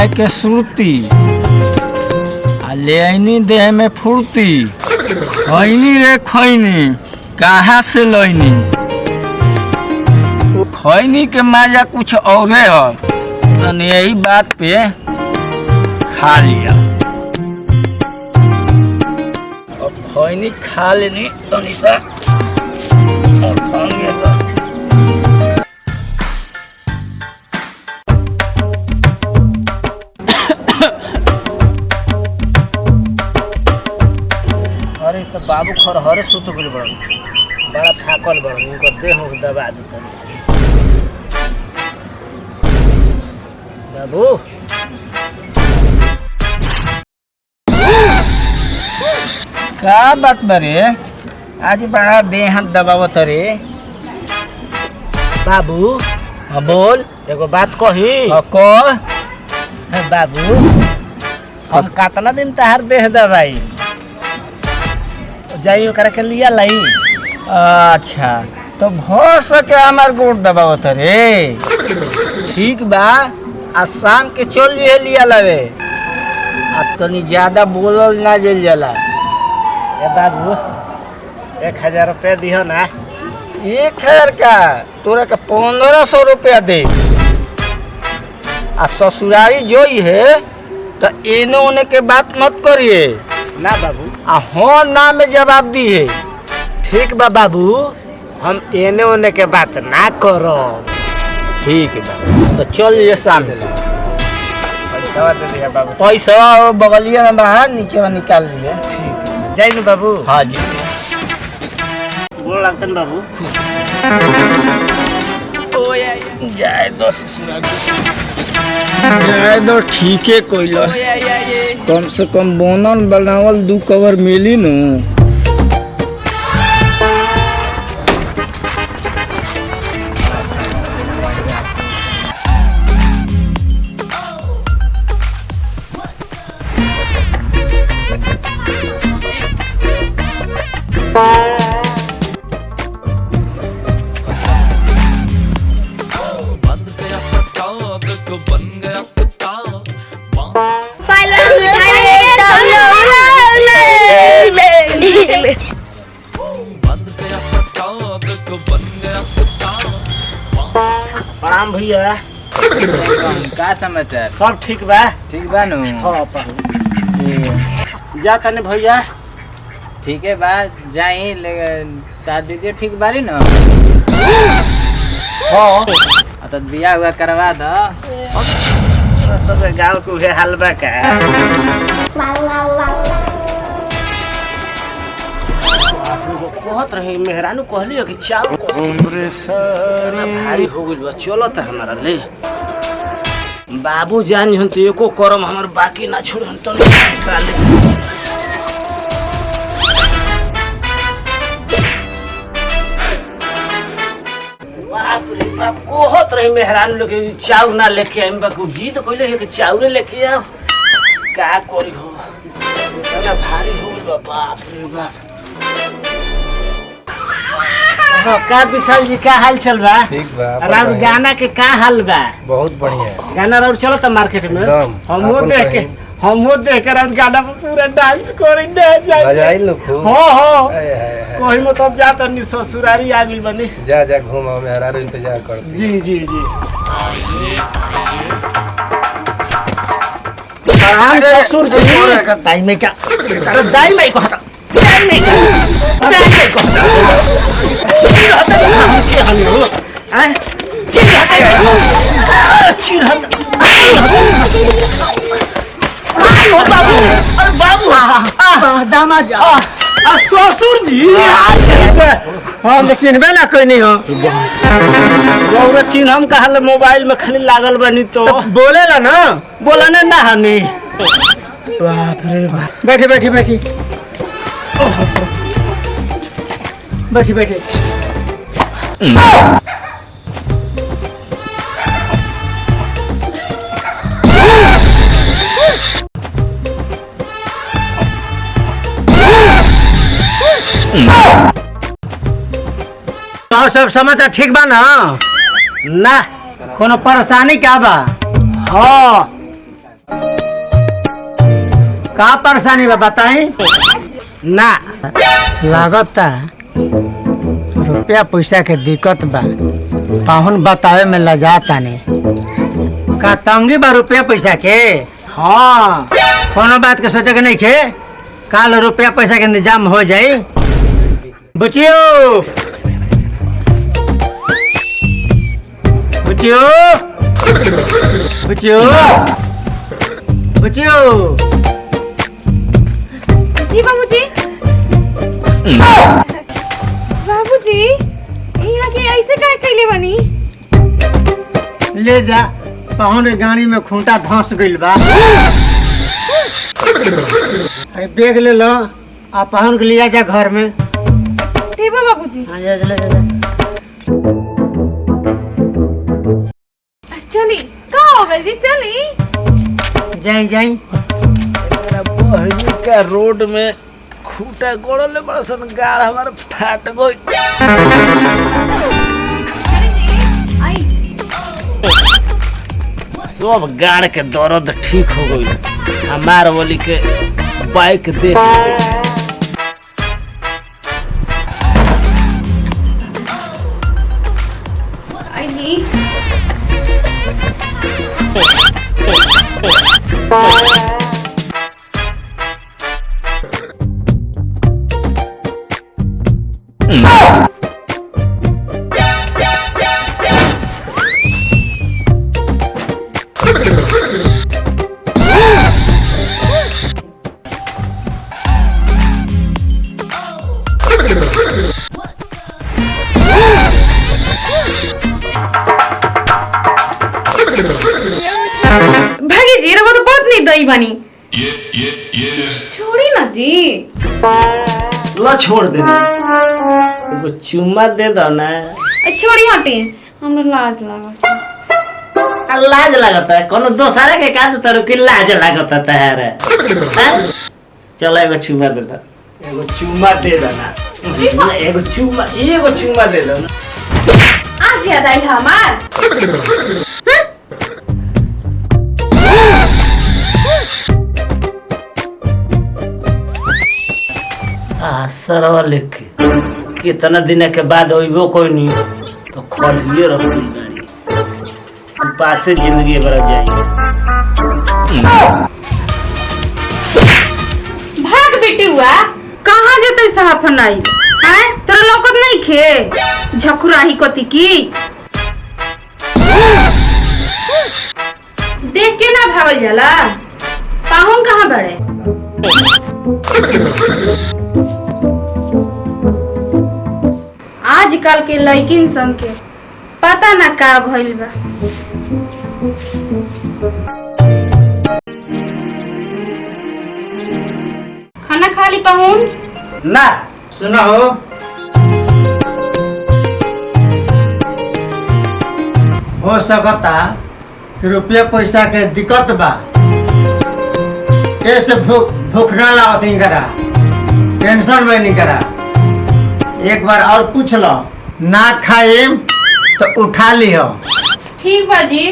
खाए के सुरती आ ले आईनी देह में फुर्ती खैनी रे खैनी कहाँ से लैनी खैनी के मजा कुछ और है तो यही बात पे खा लिया। अब खैनी खा लेनी तो निशा अरे तो बाबू खरहरे सुत गइल बड़ा थाकल बड़ उनका देह दबा देता बाबू। का बात बरे आज बड़ा देह दबावत रे बाबू। बोल एगो बात कही कह बाबू हम कितना दिन तहार देह दबाई जाई ओकरा के लिया लाई। अच्छा तो भर सके हमार गोड़ दबावत रे ठीक बा आज शाम के चल जे लिया लवे अब तनी ज्यादा बोलल ना जल जाला। ए बाबू 1000 रुपया दिहो ना। 1000 का तोरा के 1500 रुपया दे आ ससुरारी जोई है तो एने ओने के बात मत करिए ना बाबू। हाँ ना में जवाब दी है ठीक बा बाबू हम एने ओने के बात ना करो ठीक बा तो चल ये शाम पैसा दे दिया बाबू। पैसा बगलिया में बाहर नीचे में निकाल लिए ठीक जाई ना बाबू। हाँ जी गोड़ लगतन बाबू जाए दोस्त तो ठीक है कोई कम से कम बोनन बनावल 2 कवर मिली न। प्रणाम भैया का समाचार सब ठीक बा नु। हाँ जा तने भैया ठीक है बा जाई का दीदी ठीक बारी न। हाँ तो बिया हुआ करवा दो सब गाँव को है हलवा का कहत रहे मेहरानू कहली कि चावल भारी हो गइल बा चलो त हमारा ले बाबू जान हन तो एको करम हमर बाकी ना छोड़ हन तो निकाले बाप रे बाप कहत रहे मेहरानू लोग चावल ना लेके आइम बाकू जीत कइले है कि चावल लेके आओ का करी हो इतना भारी हो गइल बा बाप रे बाप। का विशाल जी का हाल चल बा ठीक बा राम गाना के का हाल बा बहुत बढ़िया गाना और चलो त मार्केट में हमो देख के राम गाना पे पूरा डांस करे ना जाए बजाई लो खूब। हां कोई में तब जा तनी ससुरारी आ गइल बनी जा जा घूम हम हरारो इंतजार कर जी जी जी। राम ससुर जी टाइम में क्या दाई में कहता दाई में कहता के हलो हैं चिढ़त बाबू अरे बाबू दामाद ससुर जी हम चिन्हबे ना कोई नहीं हो गौरा चिन्ह हम कहा मोबाइल में खाली लागल बनी तो बोलेला ना बोलने ना हनी बाप रे बाप। बैठे बैठे बैठी बैठी बैठे और सब समाचार ठीक बा ना? ना कोनो परेशानी क्या बा? हाँ का परेशानी बा बताई ना। लागता रुपया पैसा के दिक्कत बा, पाहुन बतावे में लजाता नहीं। का तंगी बा रुपया पैसा के? हाँ, कोनो बात के सोचे के नहीं खे, काल रुपया पैसा के इंतजाम हो जाई। बुचियो बुचियो बुचियो बुचियो। जी बाबूजी। बाबूजी यहाँ के ऐसे काय कैले बनी? ले जा, पाहुन के गाड़ी में खूंटा धंस गइल बा। बैग ले लो, आ पाहुन के लिया जा घर में। ठीक बा बाबूजी। हाँ, जा, जा, जा। चली का हो गई जी, चली जाई जाई। बहनी का रोड में खूटा गोड़ले बड़ा सन गाड़ हमारा फाट गई। सब गाड़ के दर्द ठीक हो गई। हमार बोली के बाइक दे आई जी। भागी जी, रवा तो बहुत नहीं दई बनी। छोड़ी ना जी। लो छोड़ दे, एगो चुम्मा दे दो ना। छोड़ी हटे, हमरा लाज लगा। लाज लगता है कोनो दोसरा के काज तरु की लाज लगता तहरे। चलो एगो चुम्मा दे दो, एगो चुम्मा दे दो ना। एगो चुम्मा दे दो ना। आज याद आई हमार। सरवा लेके कितना दिन के बाद अइबो कोई नहीं तो खोलिए रखी गाड़ी पासे जिंदगी भर जाएगी। भाग बेटी हुआ, कहाँ जते साफ नहीं हैं? तोरा लोकत नहीं खे झकुराही कति की देख के ना भागल जाला। पाहुन कहाँ बड़े? आजकल के लड़किन संग के पता ना का भइल बा। खाना खा ली पाहुन? ना सुना हो, सकता कि रुपया पैसा के दिक्कत बा, कैसे भूख ना लागत नहीं करा, टेंशन में नहीं करा। एक बार और पूछ लो, ना खाए तो उठा लियो। ठीक बा जी।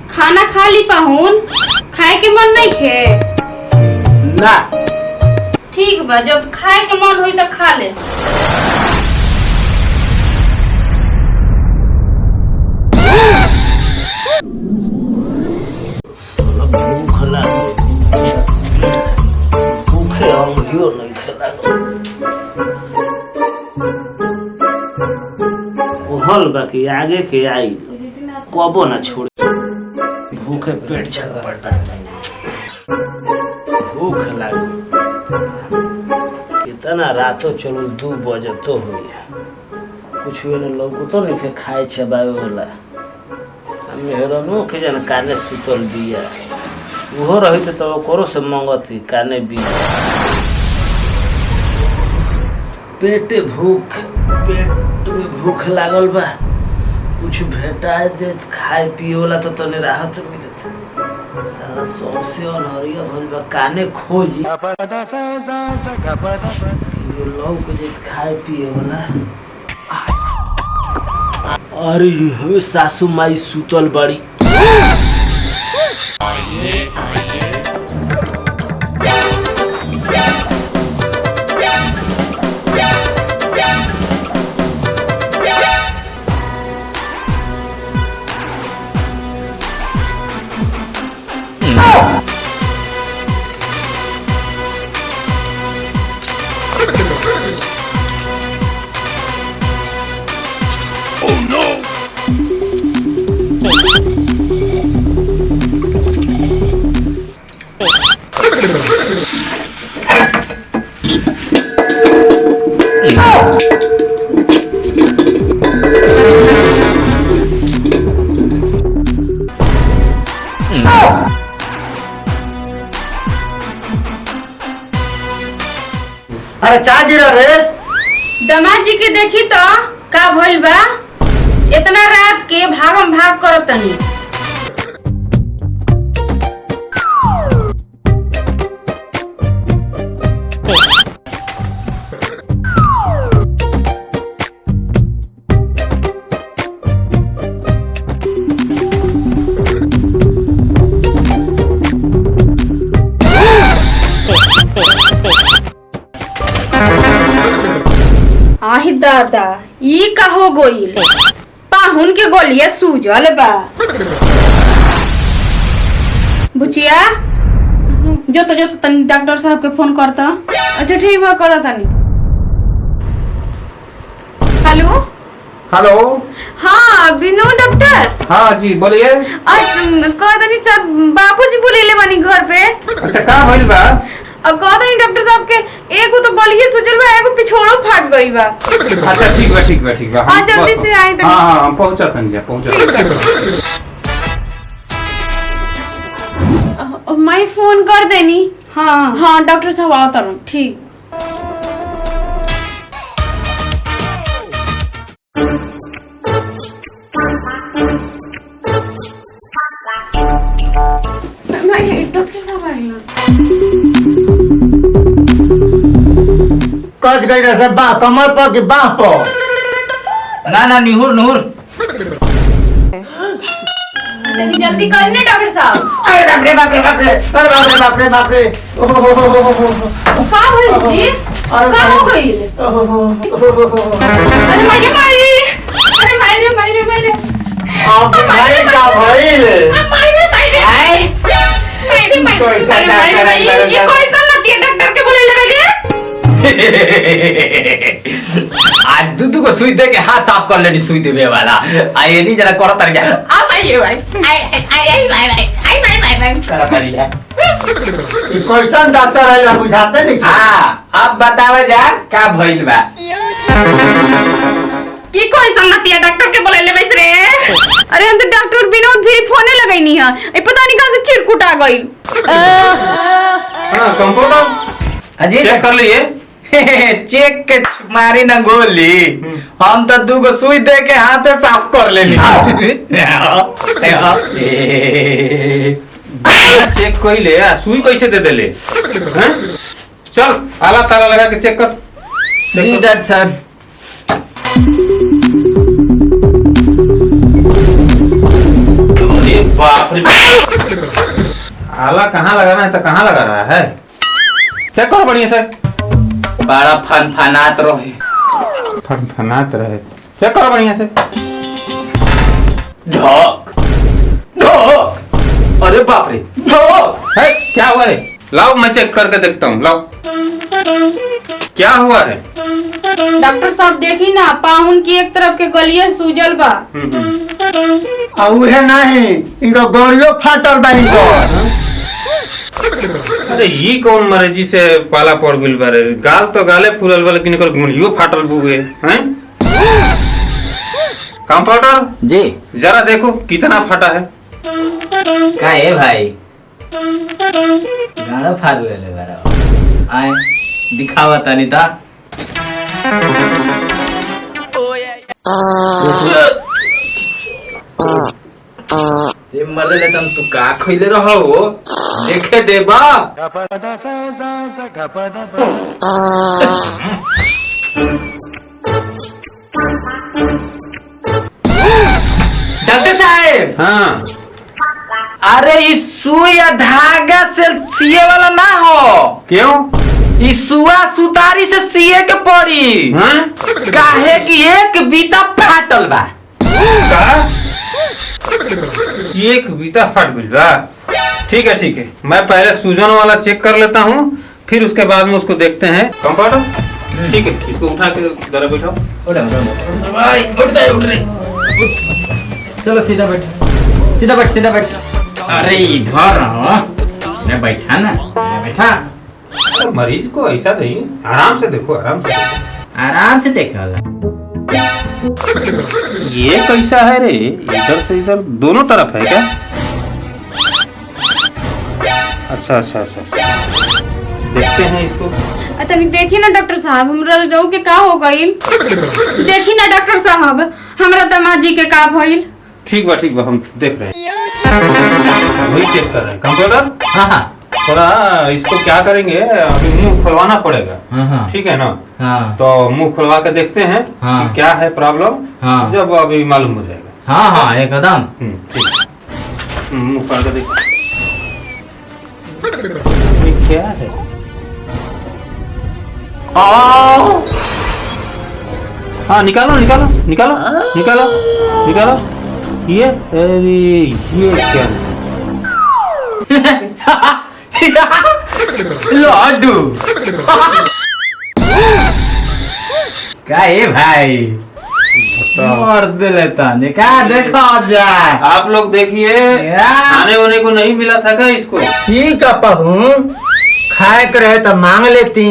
खाना खा ली पाहुन? खाए के मन नहीं खे? ना ठीक बा, जब खाए के मन होई तो खा ले। भूख लगी, भूखे अंगियो नहीं खेला। हल बाकी आगे के आई कबो ना छोड़े, भूखे पेट छटपटा, भूख लगी। कितना रातो चलो 2 बजे तो हुई, कुछ लोग तो नहीं खाए छबावे वाला। मेहरनो के जन काने सुतल दिया, वो रही तो करो से मंगती काने बिया। पेट में भूख लागल बा, कुछ भेटा जे खाए पिए वाला तो तने राहत मिलत। सारा सौसे अनहरिया भइल बा, काने खोजी लोग जे खाए पिए वाला। अरे हमें सासू माई सुतल बड़ी। अरे का गिरा रे? दामाद जी के देखी तो का भइल बा, इतना रात के भागम भाग करत तनी। आही दादा ई का हो गइल, पाहुन के गोलिया सूजल बा। बुचिया जो तो तनी डॉक्टर साहब के फोन करता। अच्छा ठीक बा, करा तनी। Hello hello. हाँ विनोद डॉक्टर। हाँ जी बोलिए। कह तनी सब बाबूजी बोलेले बानी घर पे। अच्छा का भइल बा? अब कह तनी डॉक्टर साहब के एगो तो बलिए सूजल बा, एगो पिछोड़ो फाट गई बा। अच्छा ठीक बा ठीक बा ठीक बा। हाँ जल्दी से आई तनी। हाँ हाँ पहुंचा तनी पहुंचा। मैं फोन कर देनी। हाँ हाँ डॉक्टर साहब आओ तनु। ठीक। डॉक्टर साहब आए कच गई रे बा कमर पर कि बाह पर? ना निहुर निहुर। जल्दी कर ना डॉक्टर साहब। अरे बाप रे बाप रे बाप रे, अरे बाप रे बाप रे बाप रे। का भइल जी? का हो गई? अरे मारे मारे, अरे मारे मारे मारे। अब भाई का भइल? मारे मारे आई मारे मारे। ये कोई सा नती डॉक्टर के बोले लगे। आज दूध को सुई दे के हाथ साफ कर लेनी सुई देवे वाला। आई नहीं जरा करो तर जा। अब आइए भाई। आई करा कर जा। ई कैसन डॉक्टर है ला बुझाते नहीं? हां अब बताओ जा का भइल बा। की कोई संगतिया डॉक्टर के बोले ले बैस रे। अरे हम तो डॉक्टर विनोद भी फोने लगैनी है, ए पता नहीं कहां से चिरकुट आ गई। हाँ कंपाउंडर अजी चेक कर लिए। चेक के मारी ना गोली, हम तो दू को सुई दे के हाथ साफ कर लेनी। चेक कोई ले सुई कैसे दे देले? हैं? चल आला ताला लगा के चेक कर। जी डॉक्टर साहब। अरे बाप रे, आला कहाँ लगाना है तो कहाँ लगा रहा है? चेक करो बढ़िया से। बड़ा फनफनात रहे। फनफनात रहे। चेक करो बढ़िया से। धक धक। अरे बाप रे धक। है क्या हुआ है? लाओ मैं चेक करके देखता हूँ। लाओ क्या हुआ है? डॉक्टर साहब देखी ना, पाहुन की एक तरफ के गलिया सूजल बा। आ उहे नहीं, इनको गोरियो फाटल बा इनको। अरे ये कौन मर्जी से पाला पड़ गइल बारे? गाल तो गाले फूलल बा लेकिन एकर गुंडियो फाटल बुए हैं। कंपाउंडर जी जरा देखो कितना फटा है। का है भाई? गाड़ा फाड़ ले बारा। आए दिखावा तनी ता। ये मर्दे तुम तू का खइले रहो देखे देबा। डॉक्टर साहब, हाँ अरे इस सुई या धागा से सिए वाला ना हो, क्यों? इस सुआ सुतारी से सिए के पड़ी। हाँ? काहे कि एक बीता फाटल बा। का? एक बीता फट गई बा। ठीक है, मैं पहले सूजन वाला चेक कर लेता हूँ, फिर उसके बाद में उसको देखते हैं। कंपाउंडर, ठीक है, इसको उठा के जरा बैठाओ। चलो सीधा बैठ। अरे इधर आओ, मैं बैठा ना, बैठा। अरे मरीज को ऐसा नहीं, आराम से देखो, आराम से देखो। आराम से देखा। ये कैसा है रे? इधर से इधर दोनों तरफ है क्या? अच्छा, देखते हैं इसको। तनी देखी ना डॉक्टर साहब, हमरा जाऊ के का हो गइल। देखी ना डॉक्टर साहब, हमरा दामाद जी के का भइल। ठीक बा, हम देख रहे हैं, वही चेक कर रहे हैं। कंप्यूटर, हाँ, थोड़ा इसको क्या करेंगे, अभी मुंह खुलवाना पड़ेगा। हाँ, ठीक है ना? हाँ, तो मुंह खुलवा के देखते हैं हाँ। कि क्या है प्रॉब्लम। हाँ। जब अभी मालूम हो जाएगा। हाँ, एकदम। ठीक है, मुंह खोल के देखो। ये क्या है? हाँ, निकालो। ये अरे ये क्या है? लड्डू। क्या है भाई? और दे लेता देखा देखा जाए। आप लोग देखिए, खाने वाने को नहीं मिला था क्या इसको? ठीक है पहू, खाए के रहे तो मांग लेती।